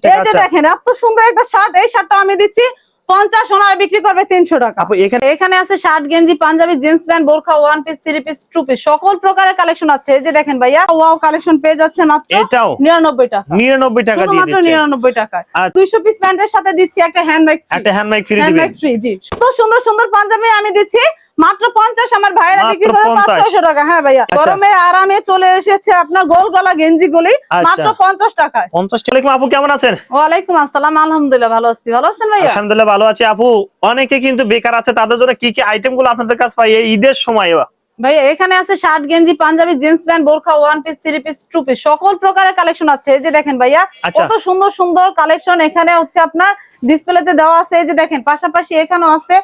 টাকা। এই যে দেখেন এত সুন্দর একটা শার্ট, এই শার্টটা আমি দিচ্ছি 50, ওনারা বিক্রি করবে 300 টাকা। আপু এখানে আছে শার্ট, গেঞ্জি, পাঞ্জাবি, জিন্স প্যান্ট, বোরখা, one piece, three piece, two piece, সকল প্রকারের কালেকশন আছে। এই যে দেখেন ভাইয়া, ওয়াও কালেকশন পেয়ে যাচ্ছে মাত্র এটাও 99 টাকা। 99 টাকা দিয়ে শুধুমাত্র দিচ্ছেন। 99 টাকায়। আর 200 পিস প্যান্টের সাথে দিচ্ছি একটা হ্যান্ডব্যাগ ফ্রি। একটা হ্যান্ডব্যাগ ফ্রি দিবেন। হ্যান্ডব্যাগ ফ্রি, জি। সুন্দর সুন্দর সুন্দর পাঞ্জাবি আমি দিচ্ছি মাত্র 50। আমার ভাইয়েরা বিক্রি করে 500 টাকা। হ্যাঁ ভাইয়া, গরমে আরামে চলে এসেছে আপনার গোল গলা গেঞ্জি গুলি মাত্র 50 টাকায়। 50 টাকা। আপু কেমন আছেন? ওয়ালাইকুম আসসালাম, আলহামদুলিল্লাহ ভালো আছি। ভালো আছেন ভাইয়া? আলহামদুলিল্লাহ ভালো আছি আপু। অনেকে কিন্তু বেকার আছে, তাদের জন্য কি কি আইটেম গুলো আপনাদের কাছে পাই এই ঈদের সময়? ভাইয়া এখানে আছে শার্ট, গেঞ্জি, পাঞ্জাবি, জিন্স প্যান্ট, বোরখা, one piece, three piece, two piece, সকল প্রকারের কালেকশন আছে। এই যে দেখেন ভাইয়া, কত সুন্দর সুন্দর কালেকশন এখানে হচ্ছে আপনার ডিসপ্লেতে দেওয়া আছে। এই যে দেখেন, পাশাপাশি এখানেও আছে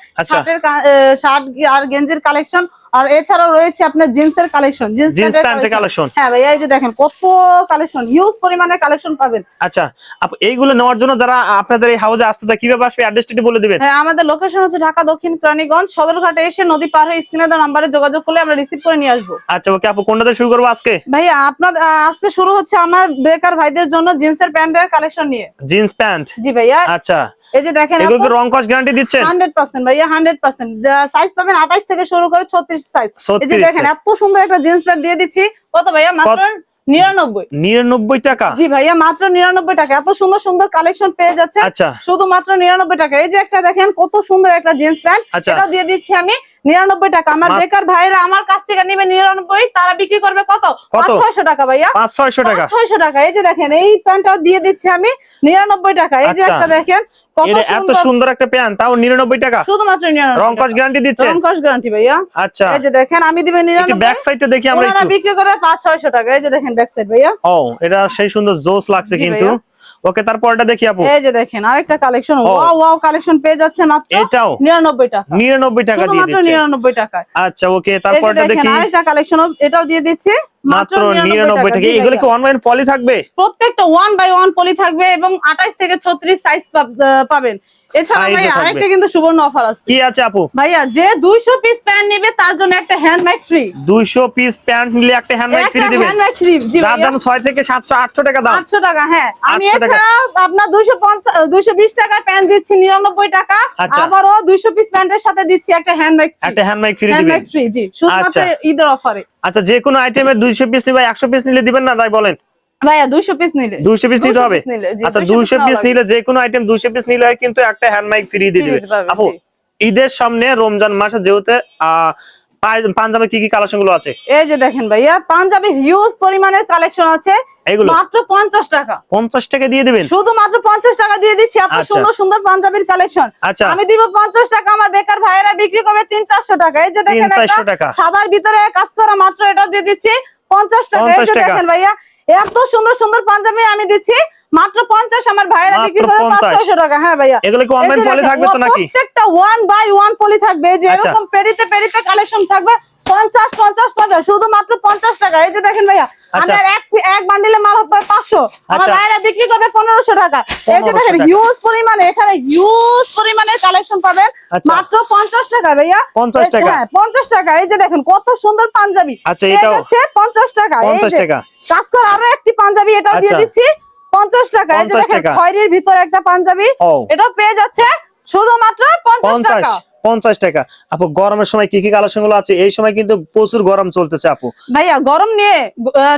শার্ট আর গেঞ্জির কালেকশন, আর এছাড়াও রয়েছে আপনার জিন্সের কালেকশন, জিন্স প্যান্টের কালেকশন। হ্যাঁ ভাইয়া, এই যে দেখেন কত কালেকশন, হিউজ পরিমাণের কালেকশন পাবেন। আচ্ছা আপু, এইগুলো নেওয়ার জন্য যারা আপনাদের এই হাউজে আসতে চায় কিভাবে আসবে, অ্যাড্রেসটি বলে দিবেন? হ্যাঁ, আমাদের লোকেশন হচ্ছে ঢাকা দক্ষিণ কেরানীগঞ্জ সদরঘাটে এসে নদী পার হয়ে স্ক্রিনে দেওয়া নম্বরে যোগাযোগ করলে আমরা রিসিভ করে নিয়ে আসবো। আচ্ছা ওকে আপু, কোনটা দিয়ে শুরু করবো আজকে? ভাইয়া আপনার আজকে শুরু হচ্ছে আমার বেকার ভাইদের জন্য জিন্সের প্যান্টের কালেকশন নিয়ে। Jeans pant? জি ভাইয়া। আচ্ছা, এই যে দেখেন, এগুলো রং কস গ্যারান্টি দিচ্ছেন? 100% ভাইয়া, 100%। সাইজ পাবেন 28 থেকে শুরু করে 36 সাইজ। এই যে দেখেন এত সুন্দর একটা জিন্স প্যান্ট দিয়ে দিচ্ছি। কত ভাইয়া? মাত্র 99 টাকা। জি ভাইয়া, মাত্র 99 টাকা। এত সুন্দর সুন্দর কালেকশন পেয়ে যাচ্ছে শুধুমাত্র 99 টাকা। এই যে একটা দেখেন কত সুন্দর একটা জিন্স প্যান্ট, এটা দিয়ে দিচ্ছি আমি 99 টাকা। আমার বেকার ভাইরা আমার কাছ থেকে নিবে 99, তারা বিক্রি করবে কত? 500-600 টাকা ভাইয়া। 500-600 টাকা। 500-600 টাকা। এই যে দেখেন এই প্যান্টটাও দিয়ে দিচ্ছি আমি 99 টাকা। এই যে একটা দেখেন এত সুন্দর একটা প্যান্ট, তাও 99 টাকা শুধুমাত্র 99। রং কস গ্যারান্টি দিচ্ছেন? রং কস গ্যারান্টি ভাইয়া। আচ্ছা, এই যে দেখেন আমি দিবেন 99। একটু ব্যাক সাইডটা দেখি আমরা একটু। ওনারা বিক্রি করে 500-600 টাকা। এই যে দেখেন ব্যাক সাইড ভাইয়া। ও, এটা সেই সুন্দর জোস লাগছে কিন্তু। ওকে, তারপরটা দেখি আপু। এই যে দেখেন আরেকটা কালেকশন, ওয়াও ওয়াও কালেকশন পেয়ে যাচ্ছে মাত্র এটাও 99 টাকা। 99 টাকা দিয়ে দিচ্ছেন? 99 টাকায়। আচ্ছা ওকে, তারপরটা দেখি। আরেকটা কালেকশন, এটাও দিয়ে দিচ্ছি মাত্র 99 টাকা। এগুলো কি 1 বাই 1 পলি থাকবে? প্রত্যেকটা 1 বাই 1 পলি থাকবে এবং 28 থেকে 36 সাইজ পাবেন। এছাড়া ভাইয়া আরেকটা কিন্তু সুবর্ণ অফার আছে। কি আছে আপু? ভাইয়া যে 200 পিস প্যান্ট নেবে তার জন্য একটা হ্যান্ডব্যাগ ফ্রি। 200 পিস প্যান্ট নিলে একটা হ্যান্ডব্যাগ ফ্রি দিবেন? হ্যান্ডব্যাগ ফ্রি, জি ভাইয়া। দাম 6 থেকে 700 800 টাকা দাম। 800 টাকা, হ্যাঁ। আমি এছাড়া আপনার 220 টাকা প্যান্ট দিচ্ছি 99 টাকা। আবারও 200 পিস প্যান্টের সাথে দিচ্ছি একটা হ্যান্ডব্যাগ ফ্রি। একটা হ্যান্ডব্যাগ ফ্রি দিবেন? হ্যান্ডব্যাগ ফ্রি, জি, শুধুমাত্র ঈদের অফারে। আচ্ছা, যে কোনো আইটেমের 200 পিস নিবে 100 পিস নিলে দিবেন না, তাই বলেন? ভাইয়া 200 পিস নিলে 200 পিস নিতে হবে। আচ্ছা, 200 পিস নিলে যে কোনো আইটেম 200 পিস নিলে কিন্তু একটা হ্যান্ডব্যাগ ফ্রি দিয়ে দিবে। আপু ঈদের সামনে রমজান মাসে যেহেতু পাঞ্জাবি কি কি কালেকশন গুলো আছে? এই যে দেখেন ভাইয়া, পাঞ্জাবি হিউজ পরিমাণের কালেকশন আছে। এগুলো মাত্র 50 টাকা। 50 টাকা দিয়ে দিবেন? শুধুমাত্র 50 টাকা দিয়ে দিচ্ছি। এত সুন্দর সুন্দর পাঞ্জাবির কালেকশন আমি দিব 50 টাকা। আমার বেকার ভাইয়েরা বিক্রি করবে 300-400 টাকা। এই যে দেখেন সাদার ভিতরে কাজ করা, মাত্র এটা দিয়ে দিচ্ছি 50 টাকা। এই যে দেখেন ভাইয়া, এত সুন্দর সুন্দর পাঞ্জাবি আমি দিচ্ছি মাত্র 50। আমার ভাইয়েরা বিক্রি করে 500-600 টাকা। হ্যাঁ ভাইয়া, এগুলো কি অনলাইন পলি থাকবে তো নাকি? প্রত্যেকটা 1 বাই 1 পলি থাকবে। এই যে এরকম পেরিতে পেরিতে কালেকশন থাকবে 50 শুধুমাত্র 50 টাকা। এই যে দেখেন ভাইয়া, আমার এক বান্ডিলে মাল হবে 500, আমার ভাইয়েরা বিক্রি করবে 1500 টাকা। এই যে দেখেন হিউজ পরিমাণে, এখানে হিউজ পরিমাণে কালেকশন পাবেন মাত্র 50 টাকা ভাইয়া। 50 টাকা? হ্যাঁ 50 টাকা। এই যে দেখেন কত সুন্দর পাঞ্জাবি। আচ্ছা, এটাও 50 টাকা। 50 টাকা। কাজ করা আরো একটি পাঞ্জাবি, এটাও দিয়ে দিচ্ছি 50 টাকা। এই যে দেখেন খয়েরির ভিতরে একটা পাঞ্জাবি, এটাও পেয়ে যাচ্ছে শুধুমাত্র 50 টাকা। 50 টাকা। আপু গরমের সময় কি কি কালেকশন গুলো আছে? এই সময় কিন্তু প্রচুর গরম চলতেছে আপু। ভাইয়া গরম নিয়ে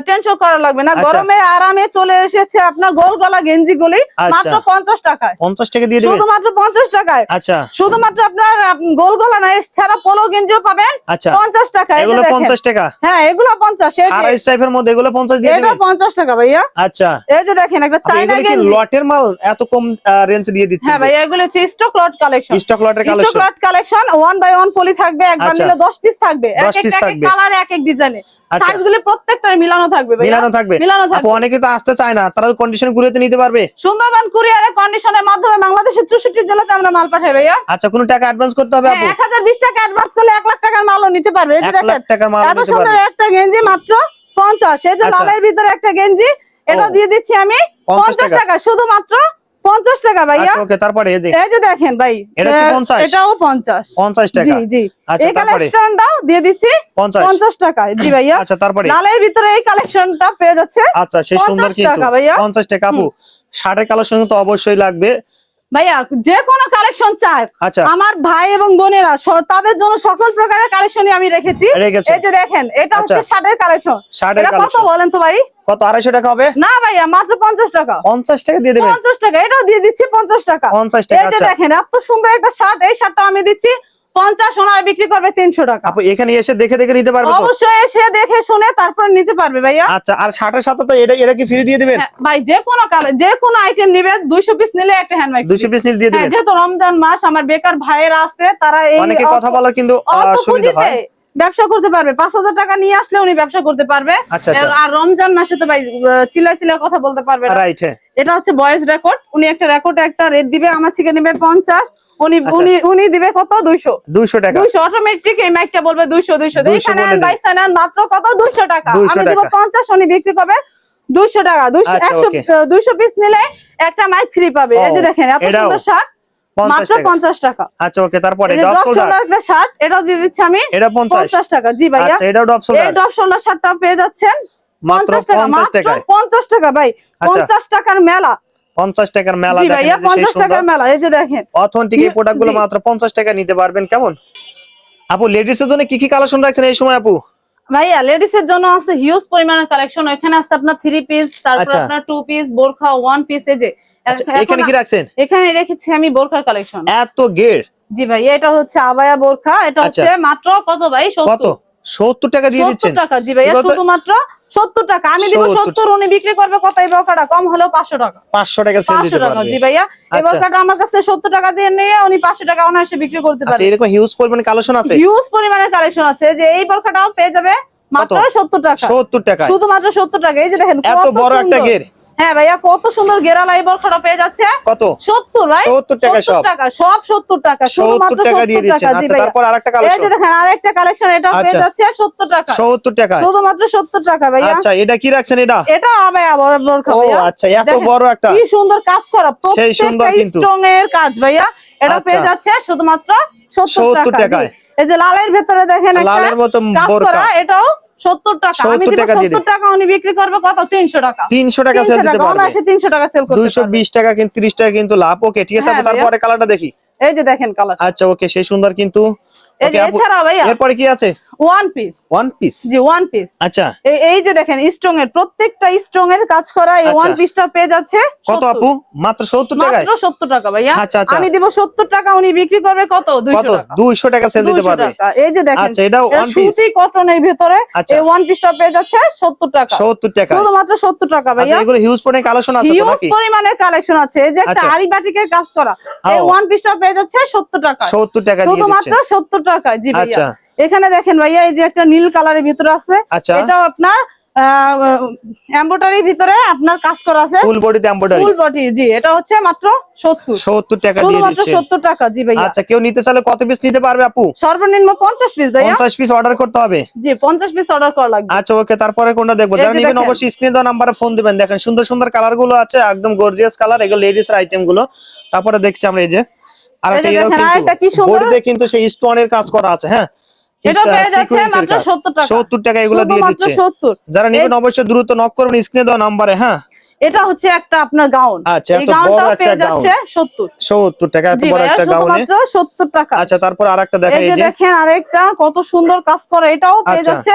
টেনশন করা লাগবে না, গরমে আরামে চলে এসেছে আপনার গোল গলা গেঞ্জি গুলি মাত্র 50 টাকায়। 50 টাকা দিয়ে দিবেন? শুধুমাত্র 50 টাকায়। আচ্ছা, শুধুমাত্র আপনার গোল গলা না, এছাড়া পোলো গেঞ্জিও পাবেন 50 টাকা। এগুলো 50 টাকা? হ্যাঁ এগুলো 50। আড়াইশ টাইপের মধ্যে এগুলো 50 দিয়ে দিবেন? এটা 50 টাকা ভাইয়া। আচ্ছা, এই যে দেখেন একটা চায়না গেঞ্জি, লটের মাল এত কম রেঞ্জ দিয়ে দিচ্ছেন? হ্যাঁ ভাইয়া, এগুলো হচ্ছে স্টক লট কালেকশন। স্টক লটের collection? Stock lot collection 1 by 1 poly থাকবে। এক বান্ডিলে 10 পিস থাকবে, এক এক কালারে এক এক ডিজাইনে। সাইজগুলো প্রত্যেকটার মিলানো থাকবে ভাইয়া। মিলানো থাকবে। আপু অনেকে তো আসতে চায় না, তারা কন্ডিশন কুরিয়ারে নিতে পারবে? সুন্দরবন কুরিয়ারে কন্ডিশনের মাধ্যমে বাংলাদেশের 64 জেলাতে আমরা মাল পাঠাই ভাইয়া। আচ্ছা, কোনো টাকা অ্যাডভান্স করতে হবে আপু? 1020 টাকা অ্যাডভান্স করলে 1 লাখ টাকার মালও নিতে পারবে। এই যে দেখেন এত সুন্দর একটা গেঞ্জি মাত্র 50। এই যে লালের ভিতরে একটা গেঞ্জি, এটা দিয়ে দিচ্ছি আমি 50 টাকা। শুধুমাত্র 50 টাকা ভাইয়া। ওকে, তারপরে এই যে দেখেন ভাই, এটা কি 50? এটাও 50 টাকা। জি জি। আচ্ছা, এই কালেকশনটাও দিয়ে দিচ্ছি 50 টাকা। জি ভাইয়া। আচ্ছা, তারপরে লালের ভিতরে এই কালেকশনটা পেয়ে যাচ্ছে। আচ্ছা, সেই সুন্দর কিন্তু 50 টাকা। আপু শার্টের কালেকশন তো অবশ্যই লাগবে ভাইয়া, যে কোনো কালেকশন চাই আচ্ছা আমার ভাই এবং বোনেরা তাদের জন্য সকল প্রকারের কালেকশনই আমি রেখেছি। রেখেছেন। এই যে দেখেন, এটা হচ্ছে আচ্ছা। শার্টের কালেকশন। শার্টের এটা কত কালেকশন বলেন তো ভাই? কত? 250 টাকা হবে না ভাইয়া, মাত্র 50 টাকা। 50 টাকা দিয়ে দেবেন? 50 টাকা, এটাও দিয়ে দিচ্ছি 50 টাকা। 50 টাকা, এই যে আচ্ছা। দেখেন, এত সুন্দর একটা শার্ট, এই শার্টটা আমি দিচ্ছি 50, ওনারা বিক্রি করবে 300 টাকা। আপু এখানে এসে দেখে দেখে নিতে পারবে তো? অবশ্যই এসে দেখে শুনে তারপর নিতে পারবে ভাইয়া। আচ্ছা, আর শার্টের সাথে তো এটা কি ফ্রি দিয়ে দিবেন? হ্যাঁ, ভাই যে কোনো আইটেম নিবে 200 পিস নিলে একটা হ্যান্ডব্যাগ 200 পিস নিয়ে দিয়ে দিবেন। যেহেতু রমজান মাস, আমার বেকার ভাইয়েরা আছে, তারা এই অনেকে কথা বলার কিন্তু অল্প সুবিধা হয়। পুঁজিতে ব্যবসা করতে পারবে। 5000 টাকা নিয়ে আসলে উনি ব্যবসা করতে পারবে। আচ্ছা, আচ্ছা। আর রমজান মাসে তো ভাই চিল্লা চিল্লা কথা বলতে পারবে না। রাইট, হ্যাঁ। এটা হচ্ছে ভয়েস রেকর্ড। উনি একটা রেকর্ডে একটা রেট দিবে, আমার থেকে নেবে 50, উনি আচ্ছা। উনি উনি দিবে কত? 200 200 টাকা। 200 অটোমেটিক। এই মাইকটা বলবে 200 200 200 এখানে বলে আন দেন। বাইসা নেন, মাত্র কত? 200 টাকা। 200 আমি দিব টাকা। 50, উনি বিক্রি করবে 200 টাকা। 200 আচ্ছা, 100 okay। 200 পিস নিলে একটা মাইক ফ্রি পাবে। এই যে দেখেন, এত এটাও সুন্দর শার্ট, 50 মাত্র টাকা। 50 টাকা। আচ্ছা, ওকে। তারপরে এই যে ড্রপ ড্রপ শোল্ডার, শোল্ডার একটা শার্ট, এটাও দিয়ে দিচ্ছি আমি এটা 50 50 টাকা। জি ভাইয়া, আচ্ছা, এটাও ড্রপ এই শোল্ডার ড্রপ শোল্ডার শার্টটা পেয়ে যাচ্ছেন মাত্র 50 টাকা। 50 মাত্র টাকায়। 50 টাকা ভাই, আচ্ছা। 50 টাকার মেলা। 50 টাকার মেলা। জি দেখেন ভাইয়া, এই যে সেই 50 সুন্দর টাকার মেলা। এই যে দেখেন, অথেন্টিক এই প্রোডাক্টগুলো জি। মাত্র 50 টাকা নিতে পারবেন। কেমন আপু? লেডিস এর জন্য কি কি কালেকশন রাখছেন এই সময় আপু? ভাইয়া লেডিস এর জন্য আছে হিউজ পরিমাণের কালেকশন। এখানে আছে আপনার 3 পিস, তারপর আচ্ছা। আপনার 2 পিস, বোরখা 1 পিস। এই যে আচ্ছা, এখন এখানে কি রাখছেন? এখানে রেখেছি আমি বোরখার কালেকশন। এত গের। জি ভাই, এটা হচ্ছে আবায়া বোরখা। এটা আচ্ছা। হচ্ছে মাত্র কত ভাই? কত? 70 70 টাকা দিয়ে দিচ্ছেন? 70 টাকা। জি ভাইয়া, এগুলো তো শুধুমাত্র 70 টাকা। আমি দিব 70 70, উনি বিক্রি করবে কত? এই বোরখাটা কম হলেও 500 টাকা। 500 টাকা সেল 500 দিতে টাকা। পারবে। জি ভাইয়া, এই আচ্ছা। বোরখাটা আমার কাছে 70 টাকা দিয়ে নিয়ে উনি 500 টাকা অনায়াসে বিক্রি করতে আচ্ছা, পারে। এরকম হিউজ পরিমাণে কালেকশন আছে? হিউজ পরিমাণের কালেকশন আছে। যে এই বোরখাটাও পেয়ে যাবে মাত্র 70 টাকা। 70 টাকা, শুধুমাত্র 70 টাকা। এই যে দেখেন, এত কত বড় একটা সুন্দর। গের। হ্যাঁ ভাইয়া, কত সুন্দর গেরালা এই বোরখাটা পেয়ে যাচ্ছে কত? 70 ভাই। 70 টাকা সব? 70 টাকা সব, 70 টাকা। 70 শুধুমাত্র টাকা দিয়ে 70 দিচ্ছেন। টাকা। জি আচ্ছা, ভাইয়া, তারপর আরেকটা এই কালেকশন। যে দেখেন আরেকটা কালেকশন, এটাও পেয়ে আচ্ছা। যাচ্ছে 70 টাকা। 70 টাকা, শুধুমাত্র 70 টাকা ভাইয়া। আচ্ছা, এটা কি রাখছেন? এটা এটা আবায়া বোরখা ও ভাইয়া। আচ্ছা, এত দেখেন, বড় একটা, কি সুন্দর কাজ করা, সেই সুন্দর প্রত্যেকটা কিন্তু। স্টোন এর কাজ ভাইয়া। এটা আচ্ছা। পেয়ে যাচ্ছে শুধুমাত্র 70 70 টাকা। টাকায়। জি। এই যে লালের ভেতরে দেখেন একটা লালের মতো কাজ বোরকা। করা, এটাও 70 টাকা। আমি 70 দিব টাকা দিয়ে 70 টাকা, উনি বিক্রি করবে কত? 300 টাকা। 300 টাকা সেল 300 দিতে টাকা, পারবে। অনায়াসে 300 টাকা সেল করতে পারবে। 220 টাকা কিন্তু 30 টাকা কিন্তু লাভ। ওকে, ঠিক আছে হ্যাঁ আপু, তারপরে কালারটা দেখি। এই যে দেখেন কালার। আচ্ছা, ওকে, সেই সুন্দর কিন্তু। এই ওকে যে আপু, এছাড়া ভাইয়া এরপরে কি আছে? 1 পিস। One piece. জি, 1 পিস। আচ্ছা, এই যে দেখেন স্ট্রং এর, প্রত্যেকটা স্ট্রং এর কাজ করা এই আচ্ছা। 1 পিসটা পেয়ে যাচ্ছে কত 70 আপু? মাত্র 70 টাকায়? মাত্র 70 টাকা ভাইয়া। আচ্ছা, আচ্ছা। আমি দিব 70 টাকা, উনি বিক্রি করবে কত? 200 কত? টাকা। 200 টাকা সেল দিতে 200 পারবে। টাকা। এই যে দেখেন, আচ্ছা, এটাও এটা one piece। সুতি কটনের ভিতরে আচ্ছা। এই 1 পিসটা পেয়ে যাচ্ছে 70 টাকা। 70 টাকা, শুধুমাত্র 70 টাকা আচ্ছা, ভাইয়া। এগুলো হিউজ পরিমাণে কালেকশন আছে তো হিউজ নাকি? পরিমাণের কালেকশন আছে। এই যে একটা আচ্ছা। আরি বাটিকের কাজ করা, এই ও। 1 পিসটা পেয়ে যাচ্ছে 70 টাকা। 70 টাকা দিয়ে শুধুমাত্র দিচ্ছেন। 70 টাকা। জি ভাইয়া, আচ্ছা। এখানে দেখেন ভাইয়া, এই যে একটা নীল কালারের ভিতরে আছে, আচ্ছা। এটাও আপনার এমব্রয়ডারির ভিতরে আপনার কাজ করা আছে, ফুল বডিতে এমব্রয়ডারি। Full body. জি, এটা হচ্ছে মাত্র 70 70 টাকা দিয়ে শুধুমাত্র দিচ্ছেন। 70 টাকা। জি ভাইয়া, আচ্ছা, কেউ নিতে চাইলে কত পিস নিতে পারবে আপু? সর্বনিম্ন 50 পিস ভাইয়া। 50 পিস অর্ডার করতে হবে? জি, 50 পিস অর্ডার করা লাগবে। আচ্ছা, ওকে, তারপরে কোনটা দেখবো? এই যারা যে নেবেন দেখেন। অবশ্যই স্ক্রিন দেওয়া নাম্বারে ফোন দিবেন। দেখেন সুন্দর সুন্দর কালার গুলো আছে, একদম গর্জিয়াস কালার। এগুলো লেডিস এর আইটেম গুলো। তারপরে দেখছি আমরা এই যে আরেকটা, এই যে এরও দেখেন, আরেকটা কি কিন্তু সুন্দর। বডিতে কিন্তু সেই স্টোনের কাজ করা আছে। হ্যাঁ, এটা পেয়ে যাচ্ছে সিকোয়েন্সের মাত্র কাজ। 70 টাকা। 70 টাকা এগুলো দিয়ে শুধুমাত্র দিচ্ছে। 70। যারা নেবেন অবশ্যই দ্রুত নক করবেন স্ক্রিনে দেওয়া নাম্বারে। হ্যাঁ, এটা হচ্ছে একটা আপনার গাউন। আচ্ছা, এই এত বড় গাউনটাও একটা পেয়ে গাউন। যাচ্ছে 70। 70 টাকা এত জি বড় ভাইয়া, একটা গাউনে। শুধুমাত্র 70 টাকা। আচ্ছা, তারপর আরেকটা দেখা, এই এই যে যে দেখেন আরেকটা কত সুন্দর কাজ করা, এটাও পেয়ে আচ্ছা। যাচ্ছে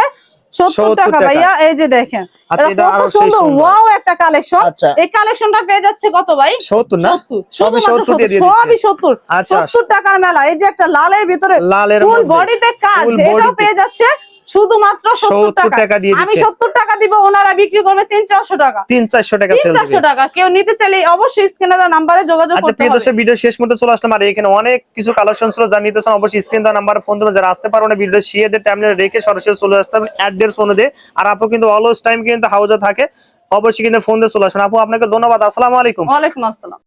70 টাকা ভাইয়া। এই যে দেখেন, আচ্ছা, এটা এটা কত আরো সেই সুন্দর, সুন্দর। ওয়াও একটা কালেকশন। আচ্ছা। এই কালেকশনটা পেয়ে যাচ্ছে কত ভাই? 70 না? 70 সবই শুধুমাত্র 70 দিয়ে 70, সবই দিচ্ছে। 70। আচ্ছা। 70 টাকার মেলা। এই যে একটা লালের ভিতরে লালের ফুল মধ্যে বডিতে কাজ, ফুল এটাও বডিতে। পেয়ে যাচ্ছে শুধুমাত্র 70 70 টাকা দিয়ে আমি দিচ্ছে। 70 টাকা দিব, ওনারা বিক্রি করবে 300-400 টাকা। 300-400 টাকা সেল 300-400 দিবে। টাকা। কেউ নিতে চাইলে অবশ্যই স্ক্রিনে দেওয়া নাম্বারে যোগাযোগ আচ্ছা, করতে প্রিয় হবে। দর্শক, ভিডিও শেষ মধ্যে চলে আসলাম। আর এখানে অনেক কিছু কালেকশন ছিল, যা নিতে চান অবশ্যই স্ক্রিন দেওয়া নাম্বারে ফোন দেবেন। যারা আসতে পারো না, ভিডিও শিয়ে দিয়ে টাইমলাইনে রেখে সরাসরি চলে আসতে হবে অ্যাড্রেস অনুযায়ী। আর আপু কিন্তু অলওয়েজ টাইম কিন্তু হাউজে থাকে, অবশ্যই কিন্তু ফোন দিয়ে চলে আসবেন। আপু, আপনাকে ধন্যবাদ। আসসালামু আলাইকুম। ওয়ালাইকুম আসসালাম।